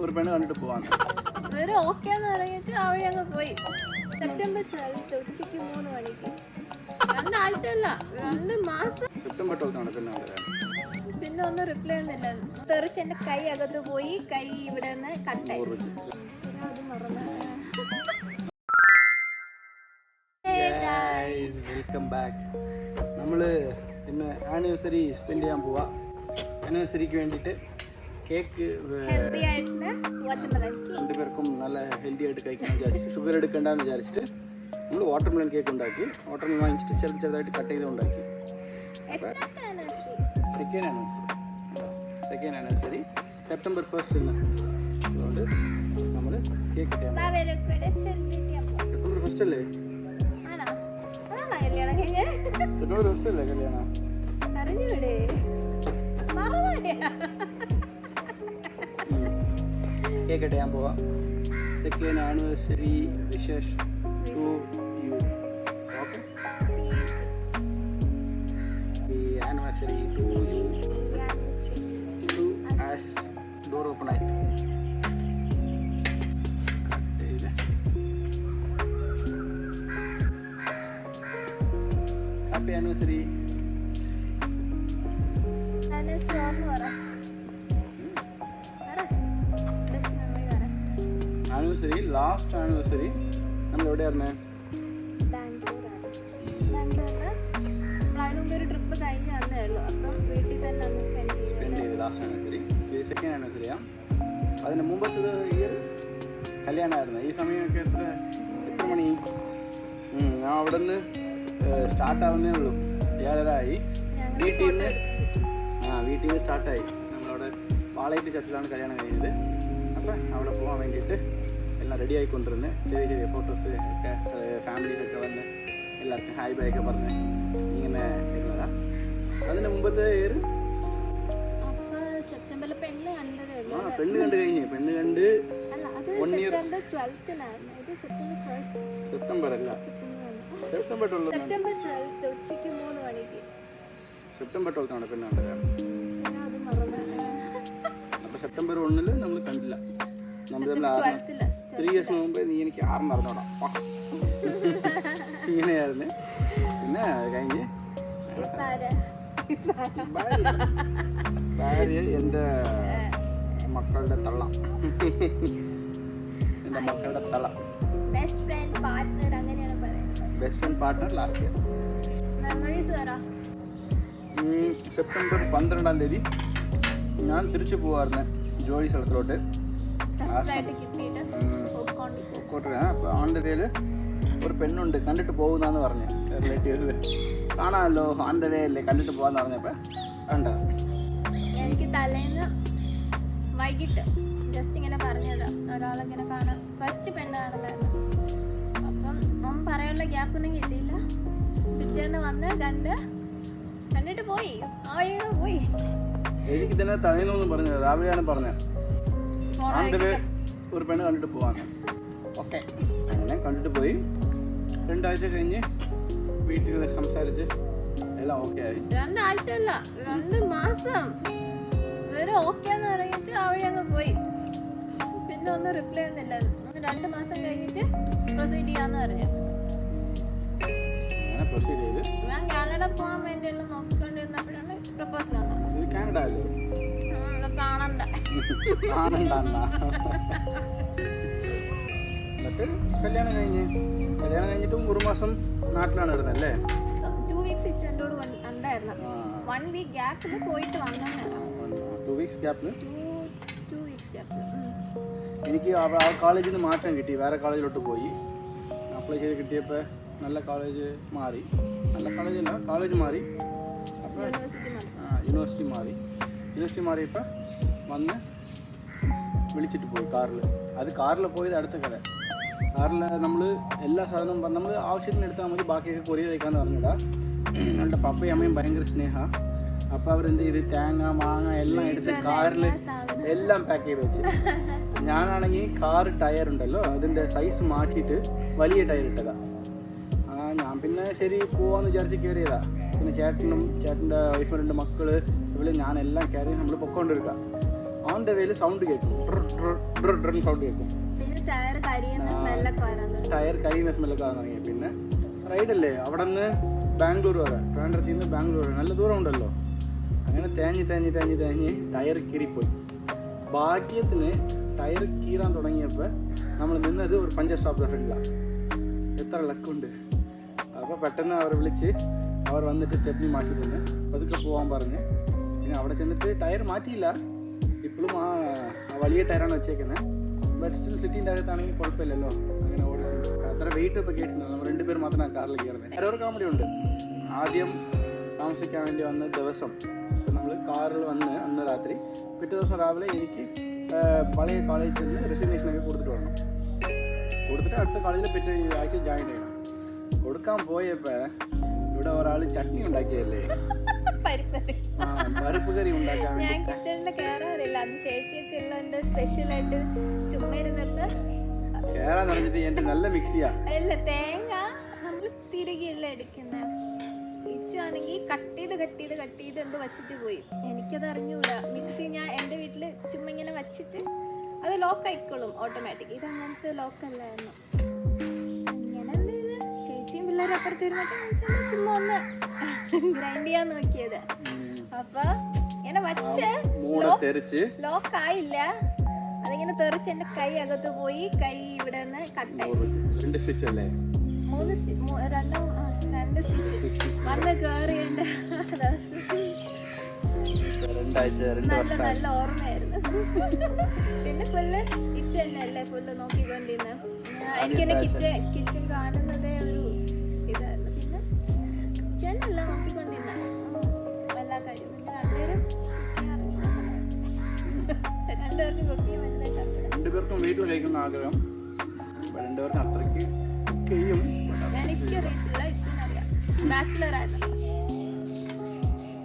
ഒരു പെണ്ണ് കണ്ടിട്ട് പോവാൻ ഓക്കെ എന്ന് പറഞ്ഞിട്ട് അവിടെ അങ്ങ് പോയി. സെപ്റ്റംബർ 12 ഉച്ചയ്ക്ക് 3 മണിക്ക്. 2 ആഴ്ചയല്ല, 2 മാസം. സെപ്റ്റംബർ 12 പിന്നെ ഒന്നും റിപ്ലൈ ഒന്നുമില്ല. തെറിച്ച് എന്റെ കൈ അകത്ത് പോയി, കൈ ഇവിടെ നിന്ന് കട്ടായി. അത് മറന്നു. Welcome back. നമ്മള് ഇന്ന് ആനിവേഴ്സറി സ്പെൻഡ് ചെയ്യാൻ പോവാ. ആനിവേഴ്സറിക്ക് വേണ്ടിയിട്ട് കേക്ക് രണ്ടുപേർക്കും നല്ല ഹെൽത്തി ആയിട്ട് കഴിക്കാൻ വിചാരിച്ചു. ഷുഗർ എടുക്കണ്ടെന്ന് വിചാരിച്ചിട്ട് നമ്മൾ വാട്ടർമെലൺ കേക്ക് ഉണ്ടാക്കി. വാട്ടർമെലൺ വാങ്ങിച്ചിട്ട് ചെറുതായിട്ട് കട്ട് ചെയ്ത് ഉണ്ടാക്കി. സെക്കൻഡ് ആനിവേഴ്സറി സെപ്റ്റംബർ 1 അതുകൊണ്ട് നമ്മൾ കേക്ക് സെപ്റ്റംബർ 1 അല്ലേ? സെപ്റ്റംബർ 1 അല്ലേ കല്യാണം? കേക്ക് കട്ട് പോവാം. Second anniversary wishes to you. Okay, happy anniversary to you. ടു ആസ് ഡോർ ഓപ്പൺ ആയി. Happy anniversary. Anniversary, last anniversary നമ്മൾ എവിടെയായിരുന്നേ? ഒരു ട്രിപ്പ് കഴിഞ്ഞ് വന്നേ ഉള്ളൂ. അപ്പം വീട്ടിൽ തന്നെ സ്പെൻഡ് ചെയ്ത് ലാസ്റ്റ് ആനിവേഴ്സറി. ഇത് സെക്കൻഡ് ആനിവേഴ്സറിയാണ്. അതിന് മുമ്പത്തെ ഇയർ കല്യാണമായിരുന്നു. ഈ സമയമൊക്കെ എത്ര മണി? ഞാൻ അവിടെ നിന്ന് സ്റ്റാർട്ട് ആവുന്നേ ഉള്ളൂ. 7:30 വീട്ടിൽ നിന്ന് സ്റ്റാർട്ടായി. നമ്മളവിടെ പാളയത്ത് ചർച്ചിലാണ് കല്യാണം കഴിഞ്ഞത്. അപ്പം അവിടെ പോകാൻ വേണ്ടിയിട്ട് എല്ലാം റെഡി ആയിക്കൊണ്ടിരുന്നത്. ചെറിയ ഫോട്ടോസ് ഒക്കെ ഫാമിലിയിലൊക്കെ വന്ന് എല്ലാവർക്കും ഹായ് ബൈ ഒക്കെ പറഞ്ഞ് ഇങ്ങനെ ഇരുന്നതാണ്. അതിന് മുമ്പത്തെ ഇയർ പെണ്ണ് കണ്ട് കഴിഞ്ഞ്. പെണ്ണ് കണ്ട് 1 ഇയർ. സെപ്റ്റംബർ അല്ല, സെപ്റ്റംബർ 12 ഉച്ചയ്ക്ക് 3 മണിക്ക്. സെപ്റ്റംബർ 12 പെണ്ണ് കണ്ടത്. അപ്പോൾ സെപ്റ്റംബർ 1 നമ്മൾ കണ്ടില്ല. നമ്മൾ 3 ഇയേഴ്സ് മുമ്പേ നീ എനിക്ക് 6 മറന്നോടാ ഇങ്ങനെയായിരുന്നു. പിന്നെ കഴിഞ്ഞ് ഭാര്യ എൻ്റെ മക്കളുടെ തള്ള. എൻ്റെ മക്കളുടെ തള്ള. ബെസ്റ്റ് ഫ്രണ്ട് പാർട്ട്ണർ അങ്ങനെയാണ് പറയുന്നത്. Best friend partner last year. Memories പറ. സെപ്റ്റംബർ 12 ഞാൻ തിരിച്ചു പോവായിരുന്നു ജോലി സ്ഥലത്തിലോട്ട്. അപ്പോൾ ആൻ്റെ പേര് ഒരു പെണ്ണുണ്ട് കണ്ടിട്ട് പോകുന്നാന്ന് പറഞ്ഞ് റിലേറ്റീവ്സ്. കാണാമല്ലോ, ആൻ്റെ പേരല്ലേ കണ്ടിട്ട് പോകാന്ന് പറഞ്ഞപ്പോൾ കണ്ട. എനിക്ക് തലേന്ന് വൈകിട്ട് ജസ്റ്റ് ഇങ്ങനെ പറഞ്ഞതാ, ഒരാളിങ്ങനെ കാണാം. ഫസ്റ്റ് പെണ്ണ് കാണലായിരുന്നു. അപ്പം അവൻ പറയാനുള്ള ഗ്യാപ്പൊന്നും കിട്ടിയില്ല. പിറ്റേന്ന് വന്ന് കണ്ടിട്ട് പോയി. ആ വഴിയാണ് പോയി. എനിക്ക് തന്നെ തലേന്നൊന്നും പറഞ്ഞത്, രാവിലെയാണ് പറഞ്ഞത് ഒരു പെണ്ണ് കണ്ടിട്ട് പോവാന്ന്. ഓക്കെ, അങ്ങനെ കണ്ടിട്ട് പോയി. 2 ആഴ്ച കഴിഞ്ഞ് വീട്ടിൽ സംസാരിച്ച് എല്ലാം ഓക്കെ ആയി. 2 ആഴ്ചയല്ല, 2 മാസം. ഓക്കെ എന്ന് പറഞ്ഞിട്ട് അവിടെ അങ്ങ് പോയി. പിന്നെ ഒന്നും റിപ്ലൈ ഒന്നുമില്ല. 2 മാസം കഴിഞ്ഞിട്ട് പ്രൊസീഡ് ചെയ്യാന്ന് പറഞ്ഞു. ഞാൻ കാനഡ പോകാൻ വേണ്ടിയെല്ലാം നോക്കിക്കൊണ്ടിരുന്നപ്പോഴാണ് പ്രപ്പോസൽ വന്നത്. കാണണ്ട. എന്നിട്ട് കല്യാണം കഴിഞ്ഞിട്ട് 1 മാസം നാട്ടിലാണ് ഇരുന്നല്ലേ? 2 വീക്സ് ഇച്ചോട് ഉണ്ടായിരുന്നു. 1 വീക്ക് ഗ്യാപ്പിൽ പോയിട്ട് വന്നാണ്. 2 വീക്സ് ഗ്യാപ്പിൽ എനിക്ക് ആ കോളേജിൽ നിന്ന് മാറ്റം കിട്ടി. വേറെ കോളേജിലോട്ട് പോയി അപ്ലൈ ചെയ്ത് കിട്ടിയപ്പോൾ നല്ല കോളേജ് മാറി. നല്ല കോളേജല്ല, കോളേജ് മാറി. അപ്പോൾ യൂണിവേഴ്സിറ്റി മാറിയപ്പോൾ വന്ന് വിളിച്ചിട്ട് പോയി കാറിൽ. അത് കാറിൽ പോയത് അടുത്ത കഥ. കാറിൽ നമ്മൾ എല്ലാ സാധനവും നമ്മൾ ആവശ്യത്തിന് എടുത്താൽ മതി, ബാക്കിയൊക്കെ കൊറിയർ അയക്കാമെന്ന് പറഞ്ഞിടാ. ഞങ്ങളുടെ പപ്പയും അമ്മയും ഭയങ്കര സ്നേഹമാണ്. അപ്പോൾ അവരെന്ത് ചെയ്ത് തേങ്ങ മാങ്ങ എല്ലാം എടുത്ത് കാറിൽ എല്ലാം പാക്ക് ചെയ്ത് വെച്ച്. ഞാനാണെങ്കിൽ കാറ് ടയർ ഉണ്ടല്ലോ അതിൻ്റെ സൈസ് മാറ്റിയിട്ട് വലിയ ടയർ ഇട്ടതാണ്. ഞാൻ പിന്നെ ശരി പോവാന്ന് വിചാരിച്ച് കയറിയതാ. പിന്നെ ചേട്ടൻ്റെ വൈഫ് 2 മക്കള് ഇവിടെ ഞാനെല്ലാം കയറി നമ്മൾ പൊക്കോണ്ടിരിക്കാം. ഓൺ ദ വേയിൽ സൗണ്ട് കേൾക്കും, സൗണ്ട് കേൾക്കും. പിന്നെ ടയർ കരിയുന്ന സ്മെല്ലൊക്കെ വരാൻ തുടങ്ങി. പിന്നെ റൈഡല്ലേ, അവിടെ നിന്ന് ബാംഗ്ലൂർ വരെ, ട്രിവാൻഡ്രത്തിൽ നിന്ന് ബാംഗ്ലൂർ വരെ നല്ല ദൂരം ഉണ്ടല്ലോ. അങ്ങനെ തേഞ്ഞ് ടയർ കീറിപ്പോയി. ഭാഗ്യത്തിന് ടയർ കീറാൻ തുടങ്ങിയപ്പോൾ നമ്മൾ നിന്നത് ഒരു പഞ്ചർ സ്റ്റോപ്പിൻ്റെ ഫ്രണ്ടിലാണ്. എത്ര ലക്കുണ്ട്. അപ്പോൾ പെട്ടെന്ന് അവർ വിളിച്ച് അവർ വന്നിട്ട് സ്റ്റെപ്പിനി മാറ്റി തന്നെ പതുക്കെ പോകാൻ പറഞ്ഞ്. പിന്നെ അവിടെ ചെന്നിട്ട് ടയർ മാറ്റിയില്ല, ഇപ്പോഴും ആ വലിയ ടയറാണ് വെച്ചേക്കുന്നത്. ബട്ട് സ്റ്റിൽ സിറ്റീൻ്റെ അകത്താണെങ്കിൽ കുഴപ്പമില്ലല്ലോ, അങ്ങനെ ഓടിയിട്ടുണ്ട്. അത്ര വെയിറ്റ് ഇപ്പോൾ കേട്ടിട്ടുണ്ട്. നമ്മൾ 2 പേർ മാത്രമാണ് കാറിൽ കയറുന്നത്. വേറൊരു കോമഡി ഉണ്ട്. ആദ്യം താമസിക്കാൻ വേണ്ടി വന്ന ദിവസം നമ്മൾ കാറിൽ വന്ന് അന്ന് രാത്രി, പിറ്റേ ദിവസം രാവിലെ എനിക്ക് പഴയ കോളേജിൽ നിന്ന് റെസിഗ്നേഷനൊക്കെ കൊടുത്തിട്ട് വരണം. കൊടുത്തിട്ട് അടുത്ത കോളേജിൽ പിറ്റേ ആഴ്ച ജോയിൻ ചെയ്യണം. കൊടുക്കാൻ പോയപ്പോൾ ഇവിടെ ഒരാൾ ചട്നി ഉണ്ടാക്കിയല്ലേ, പരിപ്പ് കറി ഉണ്ടാക്കാൻ ഞാൻ കിച്ചണിൽ കയറാറില്ല. അത് ചേച്ചിയൊക്കെ ഉള്ളതുകൊണ്ട് സ്പെഷ്യലായിട്ട് ചുമ്മാ ഇരുന്നിട്ട് കേറാൻ പറഞ്ഞിട്ട് എൻ്റെ നല്ല മിക്സിയാ. അല്ല, തേങ്ങ നമ്മൾ തിരികെയല്ല എടുക്കുന്നത്. ഇച്ചുവാണെങ്കിൽ കട്ട് ചെയ്ത് എന്തോ വച്ചിട്ട് പോയി. എനിക്കത് അറിഞ്ഞൂടാ. മിക്സി ഞാൻ എൻ്റെ വീട്ടിൽ ചുമ്മാ ഇങ്ങനെ വച്ചിട്ട് അത് ലോക്ക് ആയിക്കോളും ഓട്ടോമാറ്റിക്. ഇത് അങ്ങനത്തെ ലോക്കല്ലായിരുന്നു. ഇങ്ങനെ എന്ത് ചെയ്ത് ചേച്ചിയും പിള്ളേരും അപ്പുറത്തിരുന്നിട്ട് ചുമ്മാ ഒന്ന് ഗ്രൈൻഡ് ചെയ്യാൻ നോക്കിയത്. അപ്പൊ ഇങ്ങനെ വച്ച് ലോക്ക് ആയില്ല. അതിങ്ങനെ തെറിച്ച് എന്റെ കൈ അകത്ത് പോയി. കൈ ഇവിടെ നിന്ന് കട്ടായി. 2 സ്റ്റിച്ച് വന്ന് കേറിയുണ്ട്. നല്ല ഓർമ്മയായിരുന്നു. പിന്നെ ഫുള്ള് കിച്ചൺ തന്നെയല്ലേ ഫുള്ള് നോക്കിക്കൊണ്ടിരുന്ന. എനിക്ക് തന്നെ കിച്ചൺ കാണുന്നതേ ഒരു ഇതായിരുന്നു. പിന്നെ കിച്ചണല്ല നോക്കിക്കൊണ്ടിരുന്ന എല്ലാ കാര്യവും. രണ്ടുപേർക്കും കുക്കിങ് രണ്ടുപേർക്കും വീട്ടിൽ കഴിക്കുന്ന ആഗ്രഹം. രണ്ടുപേർക്കും അത്രയ്ക്ക് ചെയ്യും. എനിക്കറിയത്തില്ല, ഇച്ചറിയാം. ബാച്ചിലർ ആയിരുന്നു.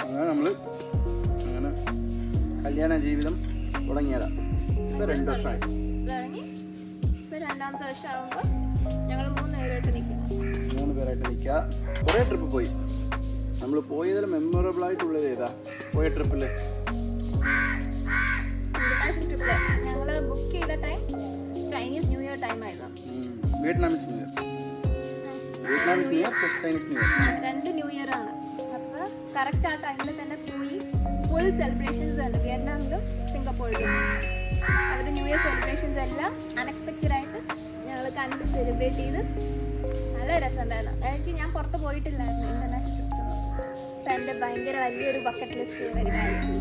അങ്ങനെ നമ്മൾ അങ്ങനെ കല്യാണ ജീവിതം തുടങ്ങിയതാ. ഇപ്പൊ 2 വർഷമായി. ഇപ്പൊ 2ാമത്തെ വർഷം ആകുമ്പോൾ ഞങ്ങൾ 3 പേരായിട്ട് നിൽക്കുക. കുറേ ട്രിപ്പ് പോയി. നമ്മൾ പോയതിൽ മെമ്മറബിൾ ആയിട്ടുള്ളത് ഏതാ? പോയ ട്രിപ്പില് ഇന്റർനാഷണൽ ട്രിപ്പില് ഞങ്ങൾ ബുക്ക് ചെയ്ത time Chinese new year time ആയിരുന്നു. Vietnamese new year, Chinese new year. 2 new year ആണ്. അപ്പൊ കറക്റ്റ് ആ ടൈമിൽ തന്നെ പോയി. ഫുൾ സെലിബ്രേഷൻസ് ഉണ്ട് വിയറ്റ്നാമിലും സിംഗപ്പൂരിലും. അവരുടെ ന്യൂ ഇയർ സെലിബ്രേഷൻസ് എല്ലാം അൺഎക്സ്പെക്റ്റഡ് ആയിട്ട് ഞങ്ങൾ കണ്ട് സെലിബ്രേറ്റ് ചെയ്ത് നല്ല രസമുണ്ടായിരുന്നു. എനിക്ക് ഞാൻ പുറത്ത് പോയിട്ടില്ലായിരുന്നു ഇന്റർനാഷണൽ ട്രിപ്സ് ഒന്നും. അപ്പം എൻ്റെ ഭയങ്കര വലിയൊരു ബക്കറ്റ് ലിസ്റ്റ് വരുമായിരുന്നു.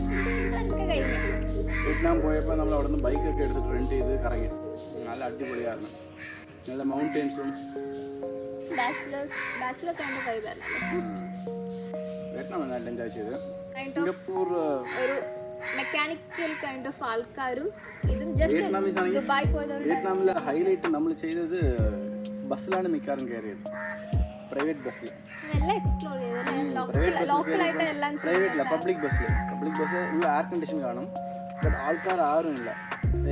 അതൊക്കെ കഴിഞ്ഞു. വിയറ്റ്നാം പോയപ്പോൾ നമ്മൾ അവിടെ നിന്ന് ബൈക്കൊക്കെ എടുത്തിട്ട് റെൻറ്റ് ചെയ്ത് കറങ്ങി. നല്ല അടിപൊളിയായിരുന്നു. നല്ല മൗണ്ടൻസും ബാച്ചിലർ കൈൻഡ് വൈബായിരുന്നു. വിയറ്റ്നാം നല്ല എൻജോയ് ചെയ്ത്. സിംഗപ്പൂർ ഒരു മെക്കാനിക്കൽ കൈൻഡ് ഓഫ് ആൾക്കാരും ഇതും ജസ്റ്റ് ദുബായ് പോയതോടെ. വിയറ്റ്നാമിലെ ഹൈലൈറ്റ് നമ്മൾ ചെയ്തത് ബസ്സിലാണ് മിക്കാറും കയറിയത്. പ്രൈവറ്റ് ബസ്സിൽ എല്ലാം എക്സ്പ്ലോർ ചെയ്ത് ലോക്കലായിട്ട് എല്ലാം പ്രൈവറ്റില്ല, പബ്ലിക് ബസ് ഉള്ള എയർ കണ്ടീഷൻ കാണും. ബട്ട് ആൾക്കാർ ആരും ഇല്ല.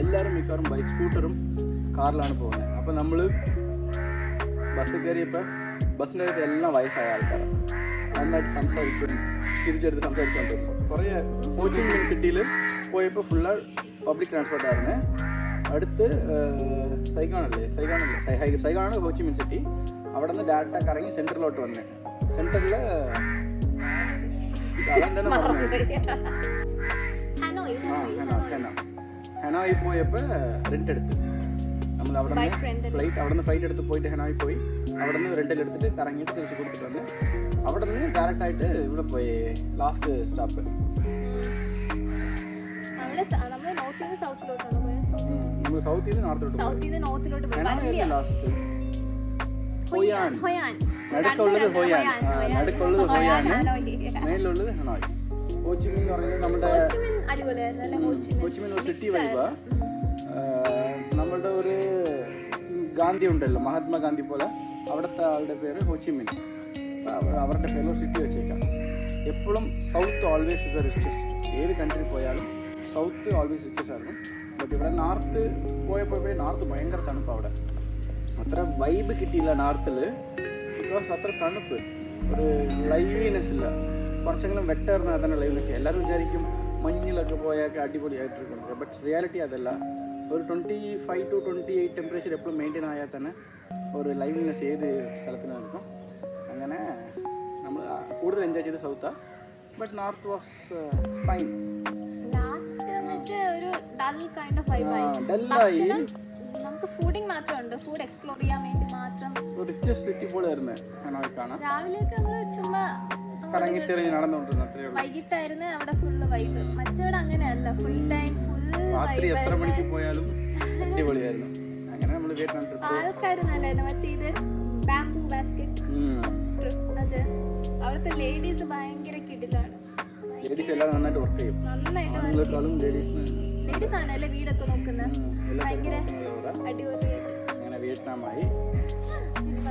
എല്ലാവരും മിക്കവാറും ബൈക്ക് സ്കൂട്ടറും കാറിലാണ് പോകുന്നത്. അപ്പോൾ നമ്മൾ ബസ് കയറിയപ്പോൾ ബസ്സിൻ്റെ അകത്ത് എല്ലാം വയസ്സായ ആൾക്കാരാണ്. നന്നായിട്ട് തിരിച്ചെടുത്ത് സംസാരിച്ചുകൊണ്ടിരുന്നു. കുറേ ഹോച്ചിങ് മിൻ സിറ്റിയിൽ പോയപ്പോൾ ഫുള്ള് പബ്ലിക് ട്രാൻസ്പോർട്ടായിരുന്നു. അടുത്ത് സൈഗാണാണ് ഹോച്ചിങ് മിൻ സിറ്റി. അവിടെ നിന്ന് ഡയറക്റ്റ് കറങ്ങി സെൻറ്ററിലോട്ട് വന്നേ. സെൻറ്ററിൽ ഹനോയി പോയപ്പോൾ റെൻ്റ് എടുത്ത് നമ്മൾ അവിടെ നിന്ന് ഫ്ലൈറ്റ് എടുത്ത് പോയിട്ട് ഹനോയി പോയി. അവിടെ നിന്ന് റെൻ്റിലെടുത്തിട്ട് കറങ്ങിയിട്ട് തിരിച്ച് കൊടുത്തിട്ട് വന്ന് അവിടെ നിന്ന് ഡയറക്റ്റായിട്ട് ഇവിടെ പോയി ലാസ്റ്റ് സ്റ്റോപ്പ്. നമ്മൾ സൗത്തിൽ നിന്ന് നോർത്തിലോട്ട് പോയി. ലാസ്റ്റ് ഹോയാൻ, നടുക്കുള്ളത് ഹോയാൻ, മേലുള്ളത് ഹനോയ്. ഹോച്ചിമിൻ എന്ന് പറയുന്നത് നമ്മുടെ ഹോച്ചിമിൻ ഒരു സിറ്റി വൈബാ. നമ്മളുടെ ഒരു ഗാന്ധി ഉണ്ടല്ലോ, മഹാത്മാഗാന്ധി പോലെ, അവിടുത്തെ ആളുടെ പേര് ഹോച്ചിമിൻ. അവരുടെ പേര് സിറ്റി വെച്ചേക്കാം. എപ്പോഴും south always is the richest. ഏത് കൺട്രി പോയാലും സൗത്ത് ഓൾവേസ് റിച്ചസ്റ്റ് ആയിരുന്നു. ബട്ട് ഇവിടെ നോർത്ത് പോയപ്പോൾ നോർത്ത് ഭയങ്കര തണുപ്പ്. അവിടെ അത്ര വൈബ് കിട്ടിയില്ല നോർത്തിൽ. ബിക്കോസ് അത്ര തണുപ്പ്, ഒരു ലൈവ്ലിനെസ് ഇല്ല. കുറച്ചെങ്കിലും വെട്ടേറിനാൽ തന്നെ ലൈവ്നെസ്. എല്ലാവരും വിചാരിക്കും മഞ്ഞിലൊക്കെ പോയൊക്കെ അടിപൊളിയായിട്ടിരിക്കുന്നത്. ബട്ട് റിയാലിറ്റി അതല്ല. ഒരു 25 to 28 ടെമ്പറേച്ചർ എപ്പോഴും മെയിൻറ്റെയിൻ ആയാൽ തന്നെ ഒരു ലൈവ്നെസ് ഏത് സ്ഥലത്തിന് നിൽക്കും. അങ്ങനെ നമ്മൾ കൂടുതൽ എൻജോയ് ചെയ്ത് സൗത്താണ്. But north was fine. Last വന്നിട്ട് ഒരു ഡൾ കൈൻഡ് ഓഫ് വൈബായി. ഡല്ലായി. നമുക്ക് ഫുഡിങ് മാത്രമുണ്ട്, ഫുഡ് എക്സ്പ്ലോർ ചെയ്യാൻ വേണ്ടി മാത്രം. ഒരു റിച്ചസ്റ്റ് സിറ്റി പോലെ ആയിരുന്നു ഞങ്ങൾ കാണാം. രാവിലെയൊക്കെ നമ്മൾ ചുമ്മാ കറങ്ങിത്തെറിഞ്ഞ് നടന്നുകൊണ്ടിരുന്നു, അത്രയേ ഉള്ളൂ. വൈകിട്ടായിരുന്നു അവിടെ ഫുള്ള് വൈബ്. മറ്റവിടെ അങ്ങനെയല്ല, ഫുൾ ടൈം ഫുൾ രാത്രി എത്ര മണിക്ക് പോയാലും അടിപൊളിയായിരുന്നു. അങ്ങനെ നമ്മൾ വിയറ്റ്നാം ട്രിപ്പ്. ആൾക്കാർ നല്ലായിരുന്നു. മറ്റേ ഇത് ബാംബൂ ബാസ്കറ്റ് അത് അവിടുത്തെ ലേഡീസ് ഭയങ്കര കിടിലാണ്. ലേഡീസ് എല്ലാം നന്നായിട്ട് വർക്ക് ചെയ്യും. നന്നായിട്ട് ലേഡീസ് ആണല്ലേ വീടൊക്കെ നോക്കുന്നത്. ഭയങ്കര അങ്ങനെ അടിപൊളിയായിട്ട് വിയറ്റ്നാമായി.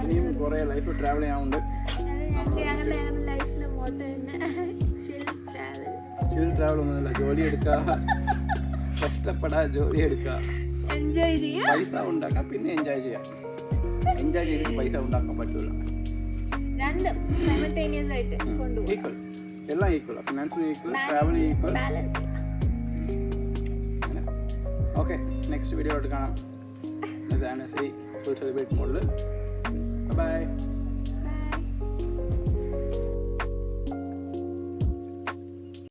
ഇനിയും കുറേ ലൈഫ് ട്രാവൽ ചെയ്യാനുണ്ട്. ഞങ്ങളുടെ ലൈഫിലെ മോട്ടോ തന്നെ ചിൽ ട്രാവൽ ഒന്നുമില്ല. ജോലി എടുക്കുക, കഷ്ടപ്പെടാ, ജോലി എടുക്കുക, എൻജോയ് ചെയ്യാം, പൈസ ഉണ്ടാക്കാം, പിന്നെ എൻജോയ് ചെയ്യാം. എൻജോയ് ചെയ്തിട്ട് പൈസ ഉണ്ടാക്കാൻ പറ്റില്ല. രണ്ടും സൈമൾട്ടേനിയസ് ആയിട്ട് കൊണ്ടുപോകും. ഈക്വൽ, എല്ലാം ഈക്വൽ. ഫിനാൻസും equal, travel equal. Okay, next video ആയിട്ട് കാണാം. ഇതാണ് ഫുൾ സെലിബ്രേറ്റ് മോഡിൽ. ബൈ.